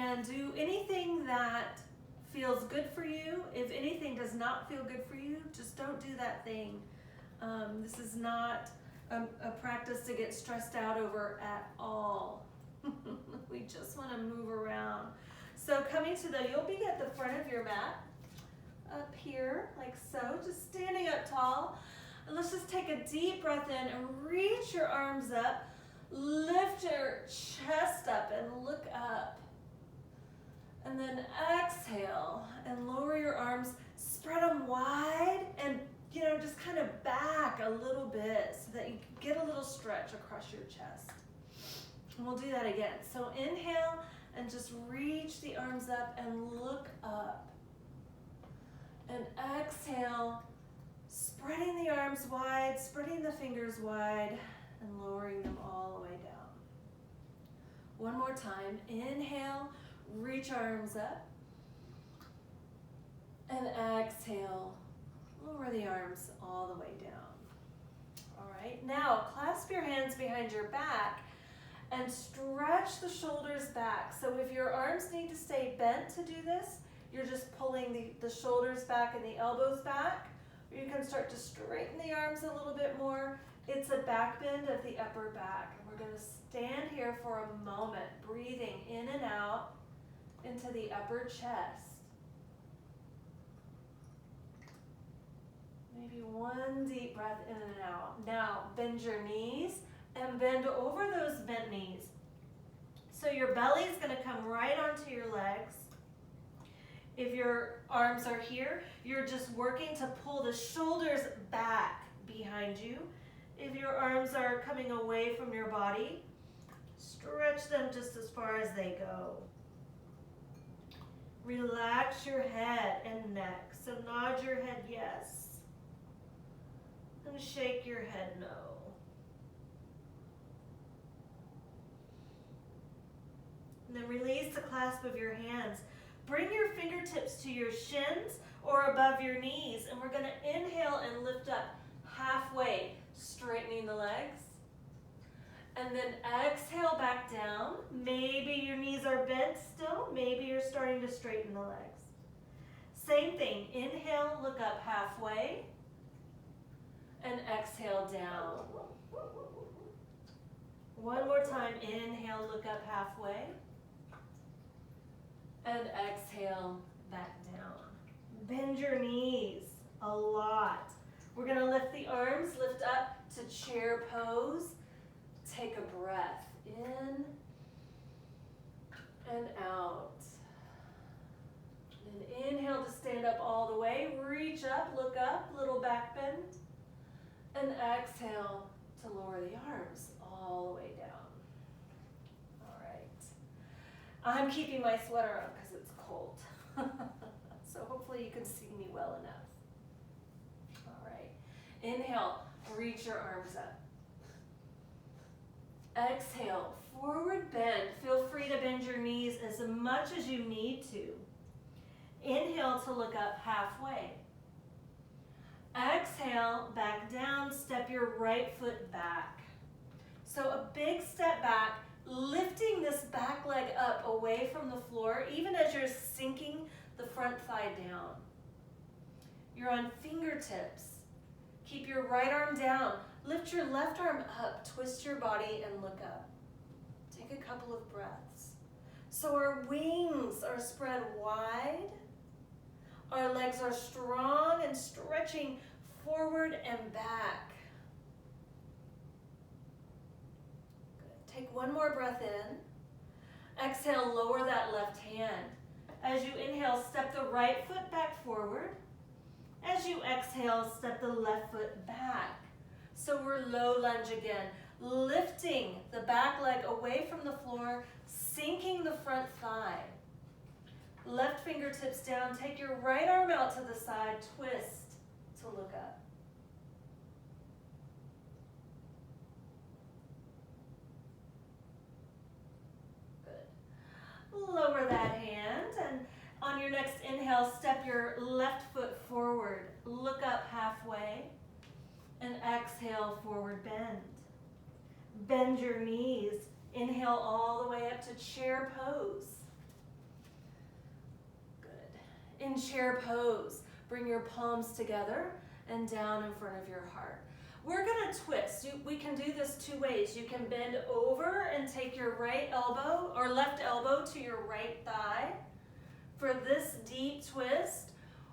and do anything that feels good for you. If anything does not feel good for you, just don't do that thing. This is not a practice to get stressed out over at all. We just want to move around. So coming to you'll be at the front of your mat, up here, like so, just standing up tall. And let's just take a deep breath in and reach your arms up. Lift your chest up and look up. And then exhale and lower your arms, spread them wide, and just kind of back a little bit so that you get a little stretch across your chest. And we'll do that again. So inhale and just reach the arms up and look up. And exhale, spreading the arms wide, spreading the fingers wide, and lowering them all the way down. One more time. Inhale, reach arms up. And exhale, lower the arms all the way down. All right, now clasp your hands behind your back and stretch the shoulders back. So if your arms need to stay bent to do this, you're just pulling the shoulders back and the elbows back. Or you can start to straighten the arms a little bit more. It's a back bend of the upper back. And we're going to stand here for a moment, breathing in and out into the upper chest. Maybe one deep breath in and out. Now, bend your knees and bend over those bent knees. So your belly is going to come right onto your legs. If your arms are here, you're just working to pull the shoulders back behind you. If your arms are coming away from your body, stretch them just as far as they go. Relax your head and neck. So nod your head yes. And shake your head no. And then release the clasp of your hands. Bring your fingertips to your shins or above your knees. And we're going to inhale and lift up halfway, straightening the legs. And then exhale back down. Maybe your knees are bent still. Maybe you're starting to straighten the legs. Same thing. Inhale, look up halfway. And exhale down. One more time. Inhale, look up halfway. And exhale back down. Bend your knees a lot. We're going to lift the arms, lift up to chair pose. Take a breath in and out. And inhale to stand up all the way. Reach up, look up, little back bend. And exhale to lower the arms all the way down. All right. I'm keeping my sweater on because it's cold. So hopefully you can see me well enough. All right. Inhale, reach your arms up. Exhale, forward bend. Feel free to bend your knees as much as you need to. Inhale to look up halfway. Exhale, back down, step your right foot back. So a big step back, lifting this back leg up away from the floor, even as you're sinking the front thigh down. You're on fingertips. Keep your right arm down. Lift your left arm up, twist your body and look up. Take a couple of breaths. So our wings are spread wide. Our legs are strong and stretching forward and back. Good. Take one more breath in. Exhale, lower that left hand. As you inhale, step the right foot back forward. As you exhale, step the left foot back. So we're low lunge again. Lifting the back leg away from the floor, sinking the front thigh. Left fingertips down, take your right arm out to the side, twist to look up. Good. Lower that hand, and on your next inhale, step your left foot forward. Look up halfway, and exhale, forward bend. Bend your knees. Inhale all the way up to chair pose. In chair pose, bring your palms together and down in front of your heart. We're gonna twist. We can do this two ways. You can bend over and take your right elbow or left elbow to your right thigh for this deep twist,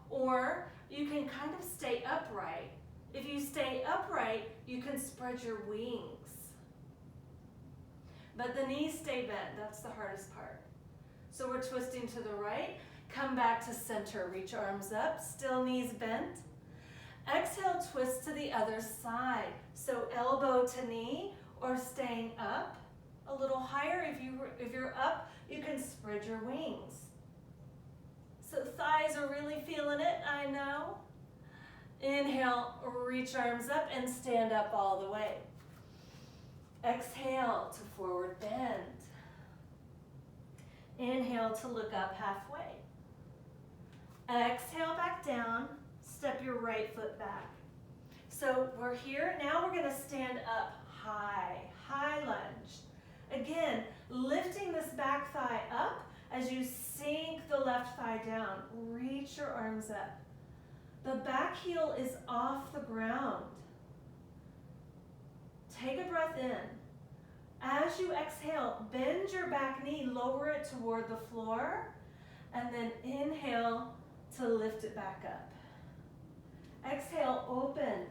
or you can kind of stay upright. If you stay upright, you can spread your wings. But the knees stay bent, that's the hardest part. So we're twisting to the right, come back to center, reach arms up, still knees bent. Exhale, twist to the other side. So elbow to knee or staying up. A little higher, if you're up, you can spread your wings. So thighs are really feeling it, I know. Inhale, reach arms up and stand up all the way. Exhale to forward bend. Inhale to look up halfway. Exhale back down, step your right foot back. So we're here, now we're gonna stand up high, high lunge. Again, lifting this back thigh up as you sink the left thigh down. Reach your arms up. The back heel is off the ground. Take a breath in. As you exhale, bend your back knee, lower it toward the floor, and then inhale to lift it back up. Exhale, open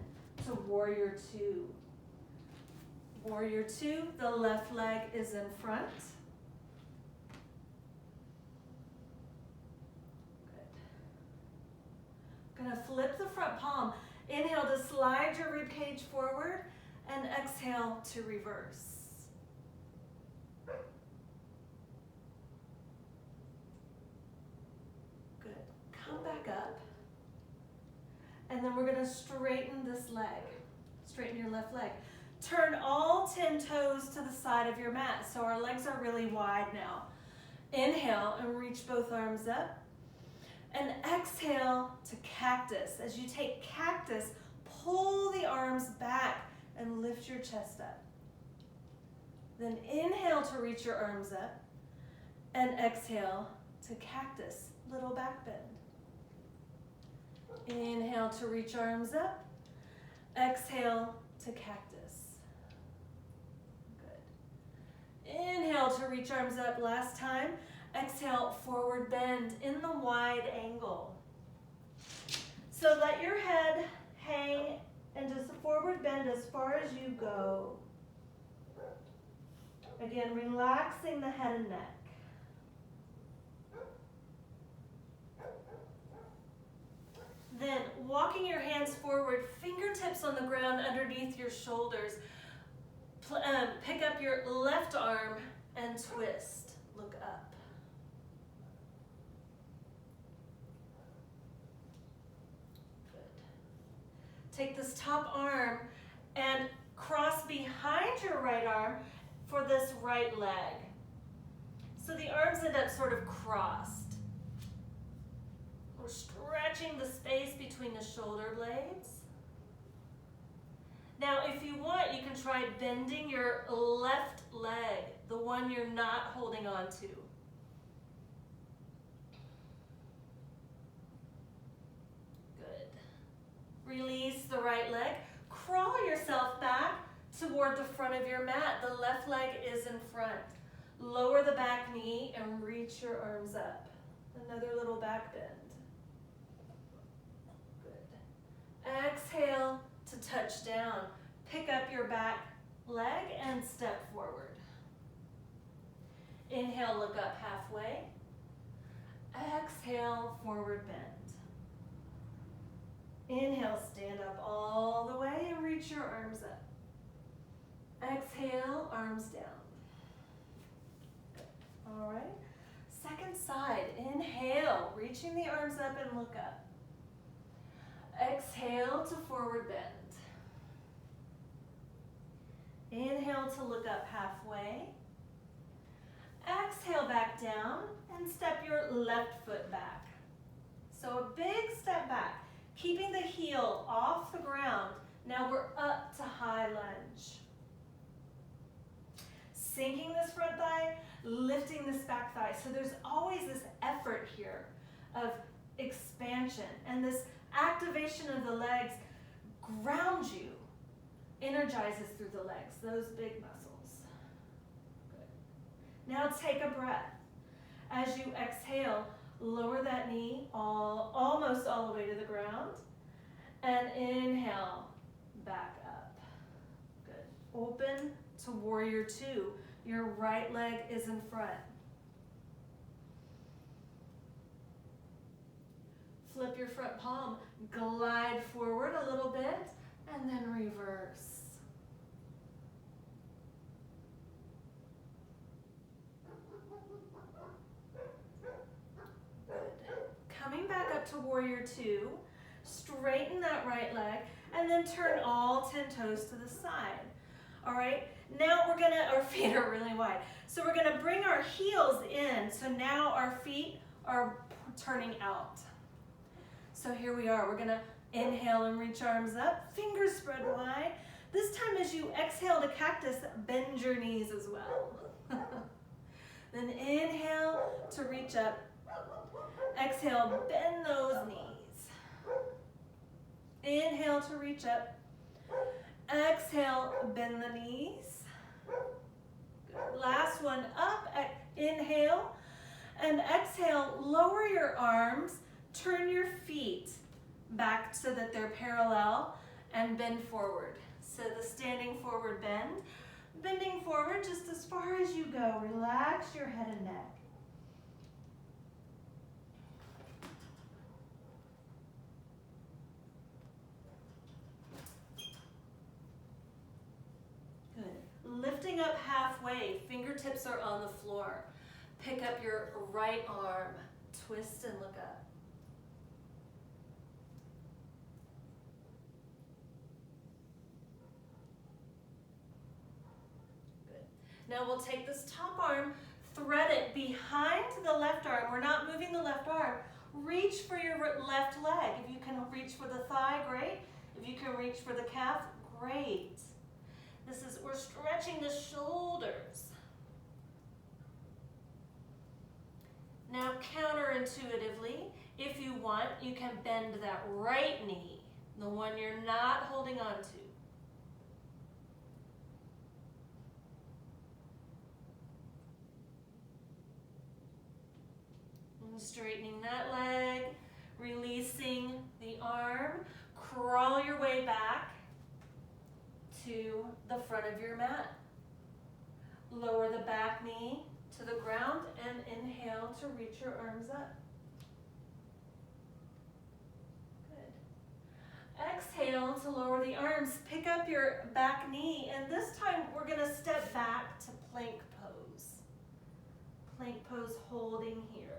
to warrior two. Warrior two, the left leg is in front. Good. Gonna flip the front palm. Inhale to slide your rib cage forward, and exhale to reverse. Good. Come back up. And then we're gonna straighten this leg. Straighten your left leg. Turn all 10 toes to the side of your mat, so our legs are really wide now. Inhale and reach both arms up. And exhale to cactus. As you take cactus, pull the arms back and lift your chest up. Then inhale to reach your arms up. And exhale to cactus, little back bend. Inhale to reach arms up. Exhale to cactus. Good. Inhale to reach arms up last time. Exhale, forward bend in the wide angle. So let your head hang and just forward bend as far as you go. Again, relaxing the head and neck. Then walking your hands forward, fingertips on the ground underneath your shoulders. Pick up your left arm and twist. Look up. Good. Take this top arm and cross behind your right arm for this right leg. So the arms end up sort of crossed. We're stretching the space between the shoulder blades. Now, if you want, you can try bending your left leg, the one you're not holding on to. Good. Release the right leg. Crawl yourself back toward the front of your mat. The left leg is in front. Lower the back knee and reach your arms up. Another little back bend. Exhale to touch down. Pick up your back leg and step forward. Inhale, look up halfway. Exhale, forward bend. Inhale, stand up all the way and reach your arms up. Exhale, arms down. All right. Second side. Inhale, reaching the arms up and look up. Exhale to forward bend. Inhale to look up halfway. Exhale back down and step your left foot back. So a big step back, keeping the heel off the ground. Now we're up to high lunge. Sinking this front thigh, lifting this back thigh. So there's always this effort here of expansion. And this activation of the legs grounds you, energizes through the legs, those big muscles. Good. Now take a breath. As you exhale, lower that knee almost all the way to the ground. And inhale, back up. Good. Open to warrior two. Your right leg is in front. Flip your front palm, glide forward a little bit, and then reverse. Good. Coming back up to warrior two, straighten that right leg, and then turn all 10 toes to the side. All right, now our feet are really wide. So we're gonna bring our heels in, so now our feet are turning out. So here we are, we're gonna inhale and reach arms up, fingers spread wide. This time as you exhale to cactus, bend your knees as well. Then inhale to reach up. Exhale, bend those knees. Inhale to reach up. Exhale, bend the knees. Good. Last one, up, inhale. And exhale, lower your arms. Turn your feet back so that they're parallel and bend forward. So the standing forward bend, bending forward just as far as you go. Relax your head and neck. Good. Lifting up halfway, fingertips are on the floor. Pick up your right arm, twist and look up. Now we'll take this top arm, thread it behind the left arm. We're not moving the left arm. Reach for your left leg. If you can reach for the thigh, great. If you can reach for the calf, great. We're stretching the shoulders. Now counterintuitively, if you want, you can bend that right knee, the one you're not holding on to. Straightening that leg, releasing the arm, crawl your way back to the front of your mat. Lower the back knee to the ground and inhale to reach your arms up. Good. Exhale to lower the arms, pick up your back knee, and this time we're gonna step back to plank pose. Plank pose holding here.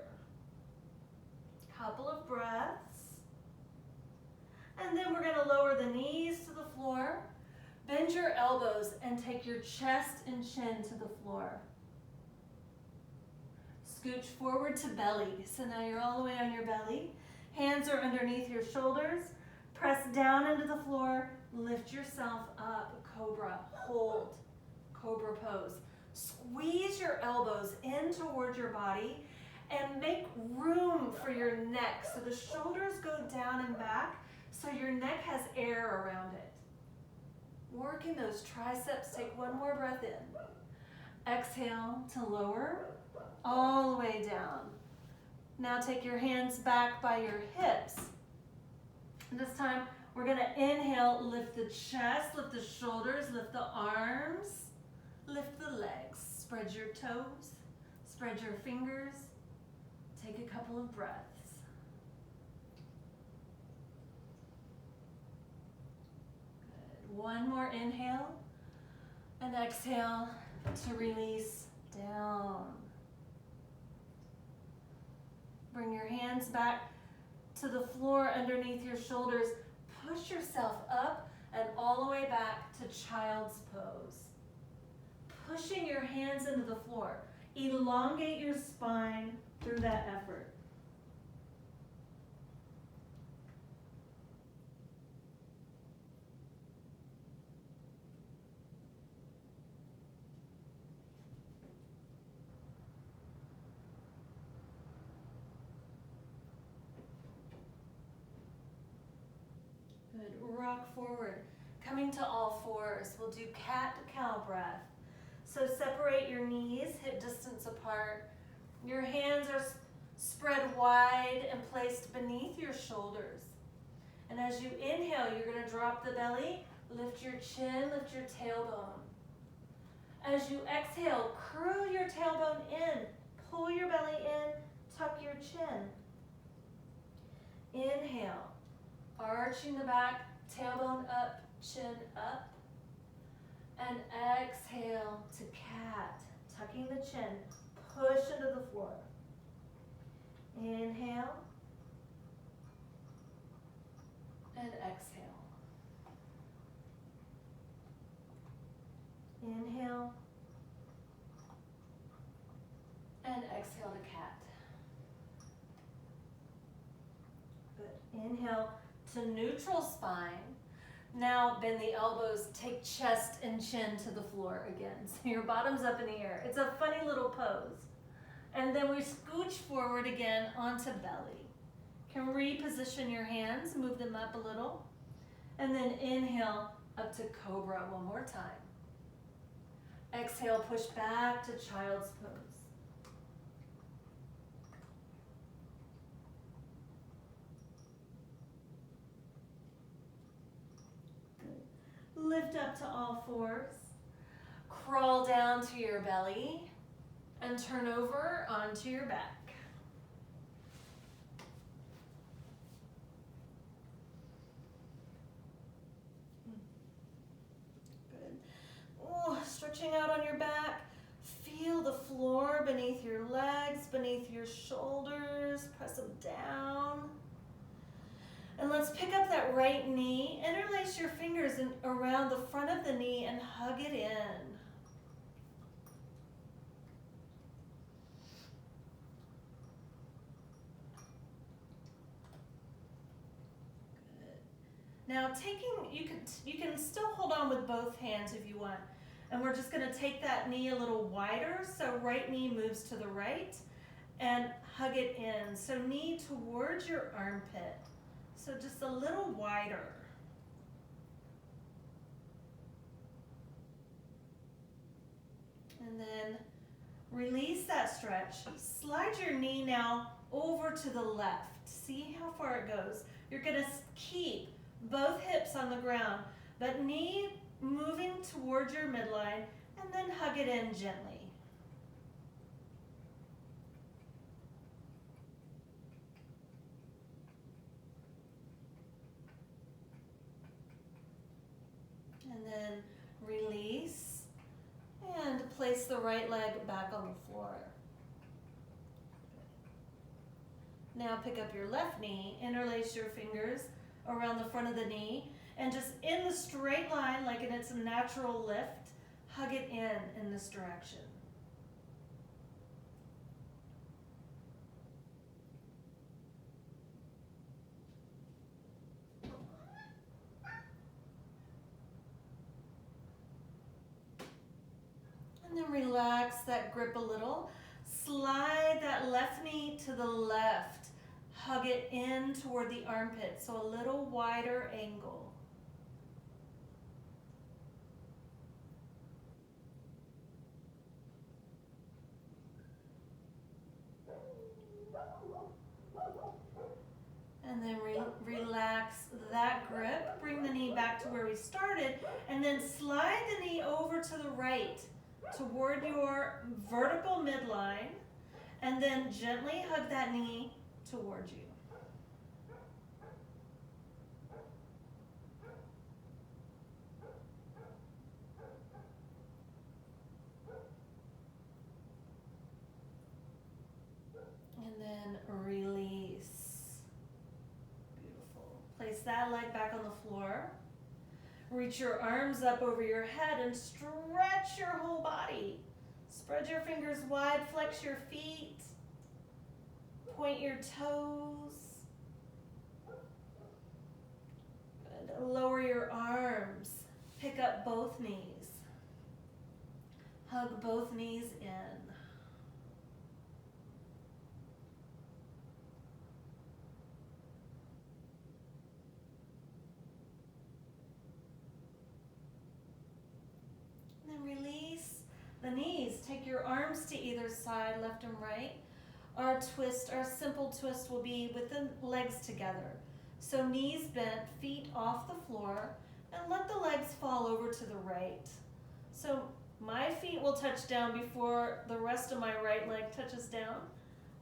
Couple of breaths. And then we're going to lower the knees to the floor. Bend your elbows and take your chest and chin to the floor. Scooch forward to belly. So now you're all the way on your belly. Hands are underneath your shoulders. Press down into the floor. Lift yourself up. Cobra. Hold. Cobra pose. Squeeze your elbows in towards your body. And make room for your neck so the shoulders go down and back so your neck has air around it. Working those triceps, take one more breath in. Exhale to lower, all the way down. Now take your hands back by your hips. This time we're gonna inhale, lift the chest, lift the shoulders, lift the arms, lift the legs. Spread your toes, spread your fingers. Take a couple of breaths. Good. One more inhale and exhale to release down. Bring your hands back to the floor underneath your shoulders. Push yourself up and all the way back to child's pose. Pushing your hands into the floor. Elongate your spine through that effort. rock forward. Coming to all fours, we'll do cat-cow breath. So separate your knees, hip distance apart. Your hands are spread wide and placed beneath your shoulders. And as you inhale, you're going to drop the belly, lift your chin, lift your tailbone. As you exhale, curl your tailbone in, pull your belly in, tuck your chin. Inhale, arching the back, tailbone up, chin up. And exhale to cat, tucking the chin, push into the floor. Inhale. And exhale. Inhale. And exhale to cat. Good. Inhale to neutral spine. Now bend the elbows, take chest and chin to the floor again. So your bottom's up in the air. It's a funny little pose. And then we scooch forward again onto belly. Can reposition your hands, move them up a little. And then inhale up to Cobra one more time. Exhale, push back to child's pose. Lift up to all fours. Crawl down to your belly and turn over onto your back. Good. Oh, stretching out on your back. Feel the floor beneath your legs, beneath your shoulders. Press them down. And let's pick up that right knee, interlace your fingers around the front of the knee and hug it in. Good. Now you can still hold on with both hands if you want. And we're just gonna take that knee a little wider, so right knee moves to the right and hug it in. So knee towards your armpit. So just a little wider. And then release that stretch. Slide your knee now over to the left. See how far it goes. You're gonna keep both hips on the ground, but knee moving towards your midline, and then hug it in gently. And then release and place the right leg back on the floor. Now pick up your left knee, interlace your fingers around the front of the knee, and just in the straight line, like in its natural lift, hug it in this direction. And then relax that grip a little. Slide that left knee to the left. Hug it in toward the armpit, so a little wider angle. And then relax that grip. Bring the knee back to where we started, and then slide the knee over to the right toward your vertical midline, and then gently hug that knee toward you. And then release. Beautiful. Place that leg back on the floor. Reach your arms up over your head and stretch your whole body. Spread your fingers wide, flex your feet. Point your toes. Good. Lower your arms. Pick up both knees. Hug both knees in. the knees. Take your arms to either side, left and right. Our simple twist will be with the legs together. So knees bent, feet off the floor, and let the legs fall over to the right. So my feet will touch down before the rest of my right leg touches down.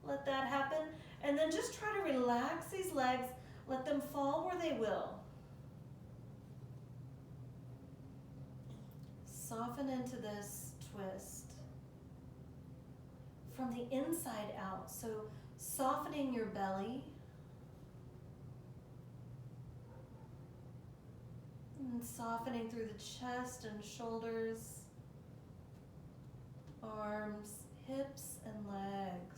Let that happen. And then just try to relax these legs. Let them fall where they will. Soften into this twist from the inside out. So softening your belly. And softening through the chest and shoulders, arms, hips, and legs.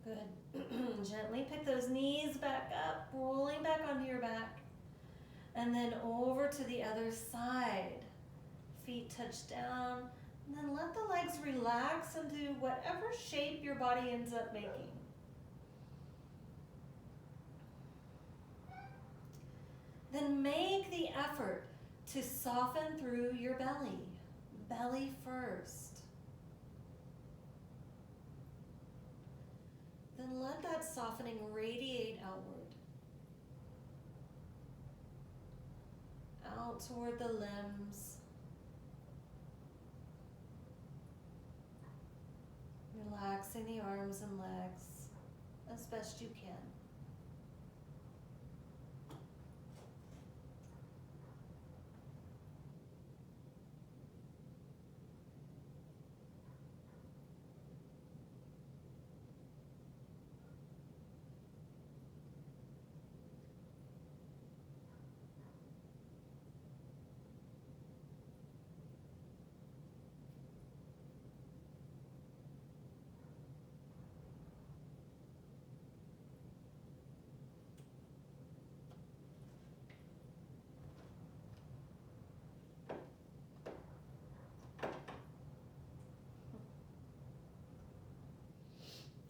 Good. Gently pick those knees back up, rolling back onto your back. And then over to the other side. Feet touch down. And then let the legs relax into whatever shape your body ends up making. Then make the effort to soften through your belly. Belly first. Then let that softening radiate outward. Out toward the limbs. Relaxing the arms and legs as best you can.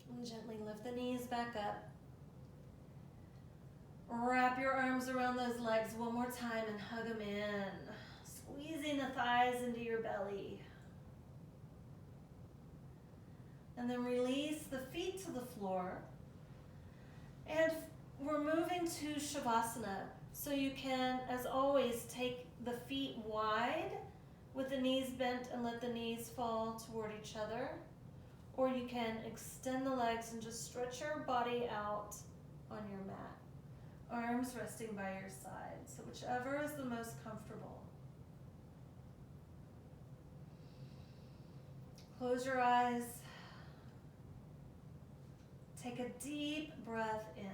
And gently lift the knees back up. Wrap your arms around those legs one more time and hug them in. Squeezing the thighs into your belly. And then release the feet to the floor. And we're moving to Shavasana. So you can, as always, take the feet wide with the knees bent and let the knees fall toward each other. Or you can extend the legs and just stretch your body out on your mat. Arms resting by your side. So whichever is the most comfortable. Close your eyes. Take a deep breath in.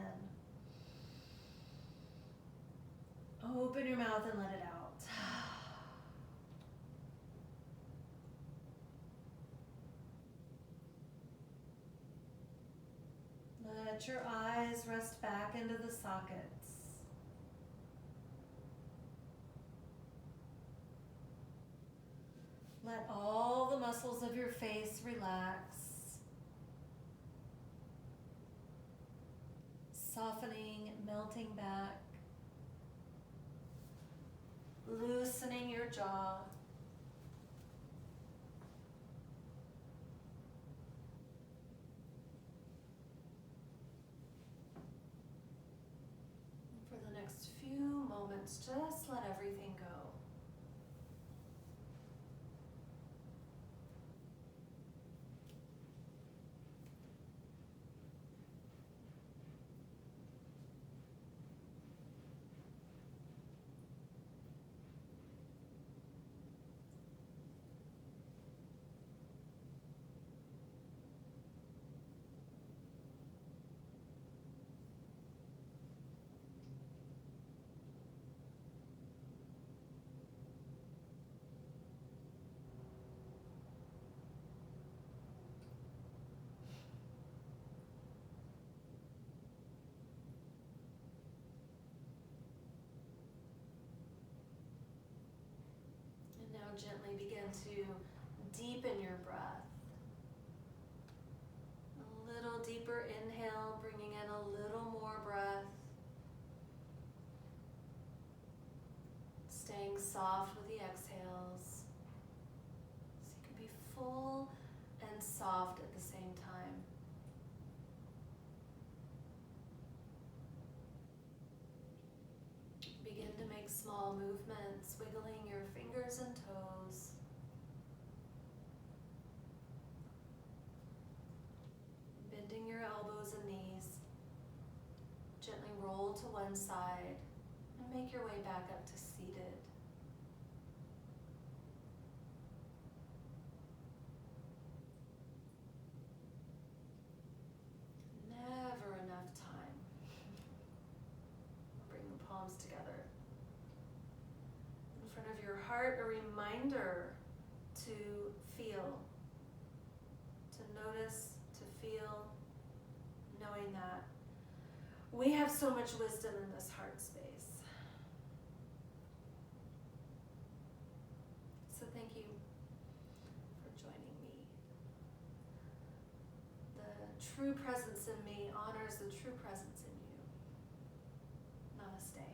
Open your mouth and let it out. Let your eyes rest back into the sockets. Let all the muscles of your face relax. Softening, melting back. Loosening your jaw. For the next few moments, just let everything go. begin to deepen your breath. A little deeper inhale, bringing in a little more breath. Staying soft with the exhales. So you can be full and soft at the same time. Begin to make small movements, wiggling your fingers and toes. Bending your elbows and knees. Gently roll to one side and make your way back up to seated. Never enough time. Bring the palms together. In front of your heart, a reminder to feel, to notice, to feel, knowing that we have so much wisdom in this heart space. So thank you for joining me. The true presence in me honors the true presence in you. Namaste.